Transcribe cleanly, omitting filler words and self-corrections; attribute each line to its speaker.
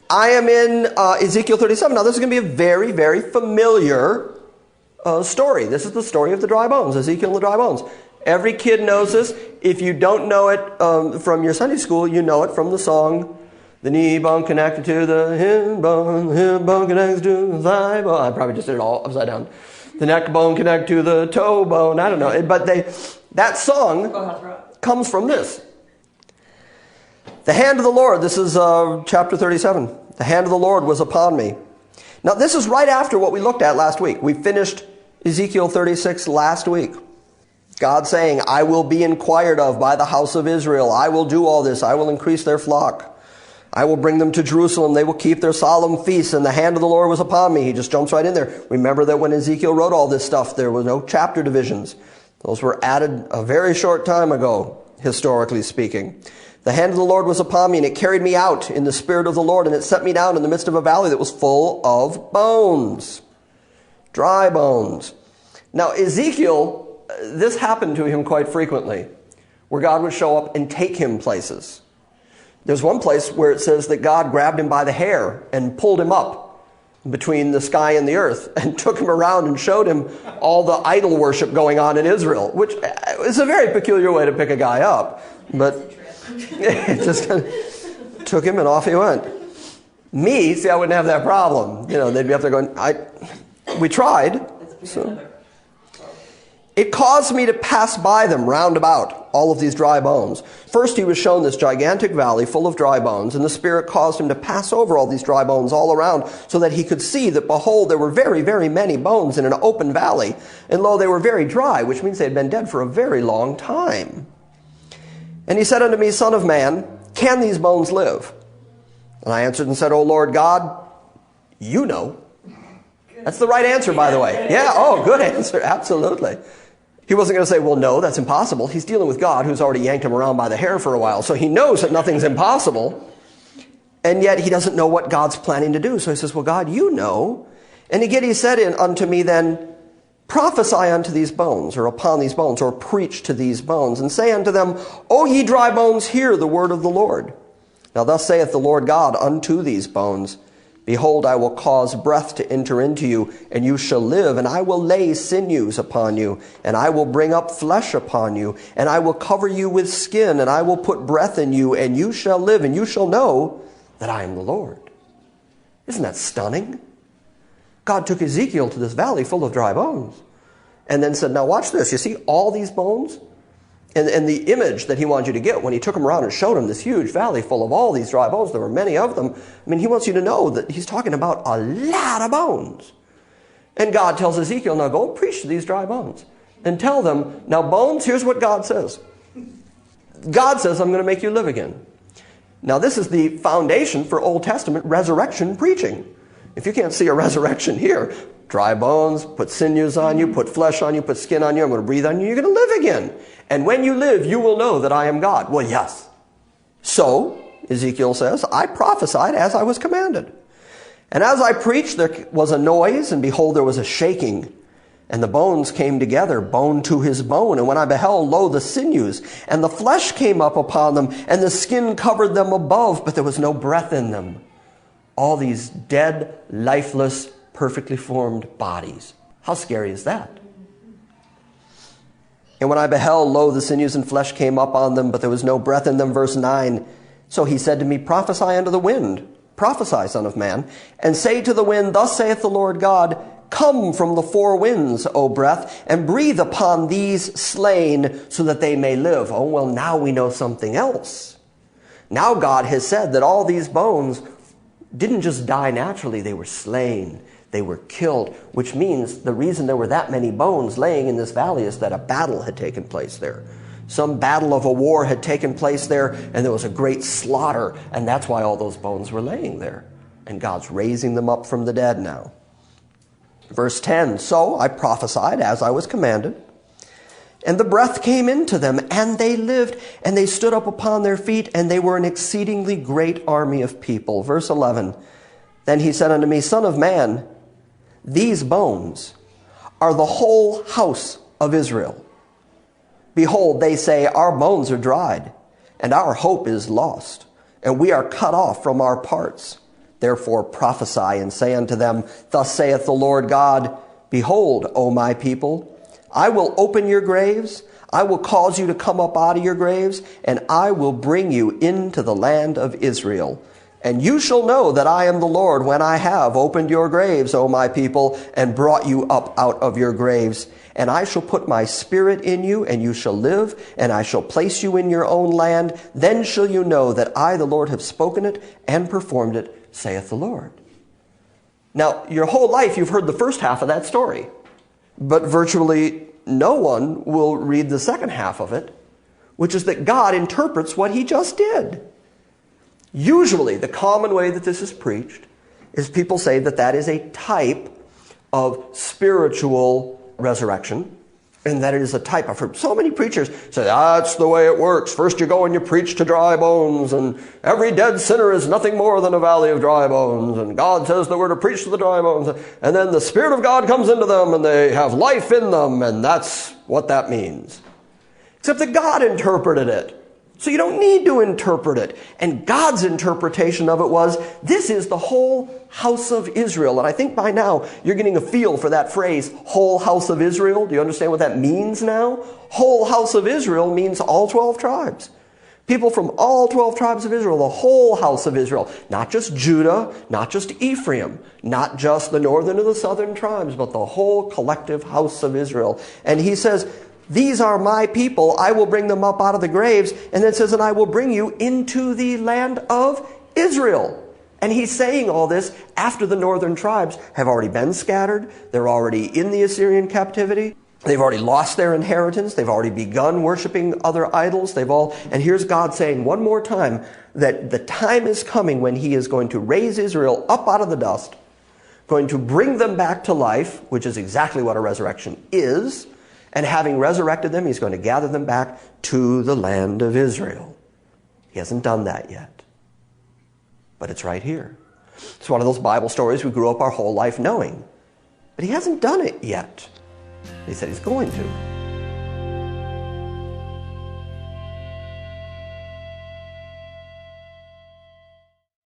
Speaker 1: I am in Ezekiel 37. Now, this is going to be a very, very familiar story. This is the story of the dry bones, Ezekiel and the dry bones. Every kid knows this. If you don't know it from your Sunday school, you know it from the song, the knee bone connected to the hip bone connected to the thigh bone. I probably just did it all upside down. The neck bone connected to the toe bone. I don't know. But that song comes from this. The hand of the Lord, this is chapter 37. The hand of the Lord was upon me. Now, this is right after what we looked at last week. We finished Ezekiel 36 last week. God saying, I will be inquired of by the house of Israel. I will do all this. I will increase their flock. I will bring them to Jerusalem. They will keep their solemn feasts. And the hand of the Lord was upon me. He just jumps right in there. Remember that when Ezekiel wrote all this stuff, there were no chapter divisions. Those were added a very short time ago, historically speaking. The hand of the Lord was upon me, and it carried me out in the spirit of the Lord, and it set me down in the midst of a valley that was full of bones, dry bones. Now, Ezekiel, this happened to him quite frequently, where God would show up and take him places. There's one place where it says that God grabbed him by the hair and pulled him up between the sky and the earth and took him around and showed him all the idol worship going on in Israel, which is a very peculiar way to pick a guy up, but it just kind of took him and off he went. Me, see, I wouldn't have that problem. You know, they'd be up there going, we tried. So. It caused me to pass by them round about, all of these dry bones. First he was shown this gigantic valley full of dry bones, and the Spirit caused him to pass over all these dry bones all around, so that he could see that, behold, there were very, very many bones in an open valley, and lo, they were very dry, which means they had been dead for a very long time. And he said unto me, Son of man, can these bones live? And I answered and said, O Lord God, you know. That's the right answer, by the way. Yeah, oh, good answer, absolutely. He wasn't going to say, well, no, that's impossible. He's dealing with God, who's already yanked him around by the hair for a while, so he knows that nothing's impossible. And yet he doesn't know what God's planning to do. So he says, well, God, you know. And again he said unto me then, prophesy unto these bones, or upon these bones, or preach to these bones, and say unto them, O ye dry bones, hear the word of the Lord. Now thus saith the Lord God unto these bones, behold, I will cause breath to enter into you, and you shall live, and I will lay sinews upon you, and I will bring up flesh upon you, and I will cover you with skin, and I will put breath in you, and you shall live, and you shall know that I am the Lord. Isn't that stunning? God took Ezekiel to this valley full of dry bones and then said, now watch this. You see all these bones? And the image that he wanted you to get when he took him around and showed him this huge valley full of all these dry bones, there were many of them. I mean, he wants you to know that he's talking about a lot of bones. And God tells Ezekiel, now go preach to these dry bones and tell them, now bones, here's what God says. God says, I'm going to make you live again. Now this is the foundation for Old Testament resurrection preaching. If you can't see a resurrection here, dry bones, put sinews on you, put flesh on you, put skin on you, I'm going to breathe on you, you're going to live again. And when you live, you will know that I am God. Well, yes. So, Ezekiel says, I prophesied as I was commanded. And as I preached, there was a noise, and behold, there was a shaking. And the bones came together, bone to his bone. And when I beheld, lo, the sinews, and the flesh came up upon them, and the skin covered them above, but there was no breath in them. All these dead, lifeless, perfectly formed bodies. How scary is that? And when I beheld, lo, the sinews and flesh came up on them, but there was no breath in them. Verse 9. So he said to me, prophesy unto the wind. Prophesy, son of man, and say to the wind, thus saith the Lord God, come from the four winds, O breath, and breathe upon these slain, so that they may live. Oh, well, now we know something else. Now God has said that all these bones didn't just die naturally, they were slain. They were killed, which means the reason there were that many bones laying in this valley is that a battle had taken place there. Some battle of a war had taken place there, and there was a great slaughter, and that's why all those bones were laying there. And God's raising them up from the dead now. Verse 10, so I prophesied as I was commanded, and the breath came into them, and they lived, and they stood up upon their feet, and they were an exceedingly great army of people. Verse 11, then he said unto me, Son of man, these bones are the whole house of Israel. Behold, they say, our bones are dried, and our hope is lost, and we are cut off from our parts. Therefore prophesy and say unto them, Thus saith the Lord God, Behold, O my people, I will open your graves, I will cause you to come up out of your graves, and I will bring you into the land of Israel. And you shall know that I am the Lord when I have opened your graves, O my people, and brought you up out of your graves. And I shall put my spirit in you, and you shall live, and I shall place you in your own land. Then shall you know that I, the Lord, have spoken it and performed it, saith the Lord. Now, your whole life you've heard the first half of that story, but virtually no one will read the second half of it, which is that God interprets what he just did. Usually, the common way that this is preached is people say that that is a type of spiritual resurrection, and that it is a type. I've heard so many preachers say, that's the way it works. First you go and you preach to dry bones, and every dead sinner is nothing more than a valley of dry bones, and God says that we're to preach to the dry bones, and then the Spirit of God comes into them, and they have life in them, and that's what that means. Except that God interpreted it. So you don't need to interpret it. And God's interpretation of it was, this is the whole house of Israel. And I think by now you're getting a feel for that phrase, whole house of Israel. Do you understand what that means now? Whole house of Israel means all 12 tribes. People from all 12 tribes of Israel, the whole house of Israel. Not just Judah, not just Ephraim, not just the northern or the southern tribes, but the whole collective house of Israel. And he says, these are my people. I will bring them up out of the graves. And then it says, and I will bring you into the land of Israel. And he's saying all this after the northern tribes have already been scattered. They're already in the Assyrian captivity. They've already lost their inheritance. They've already begun worshiping other idols. And here's God saying one more time that the time is coming when he is going to raise Israel up out of the dust, going to bring them back to life, which is exactly what a resurrection is. And having resurrected them, he's going to gather them back to the land of Israel. He hasn't done that yet. But it's right here. It's one of those Bible stories we grew up our whole life knowing. But he hasn't done it yet. He said he's going to.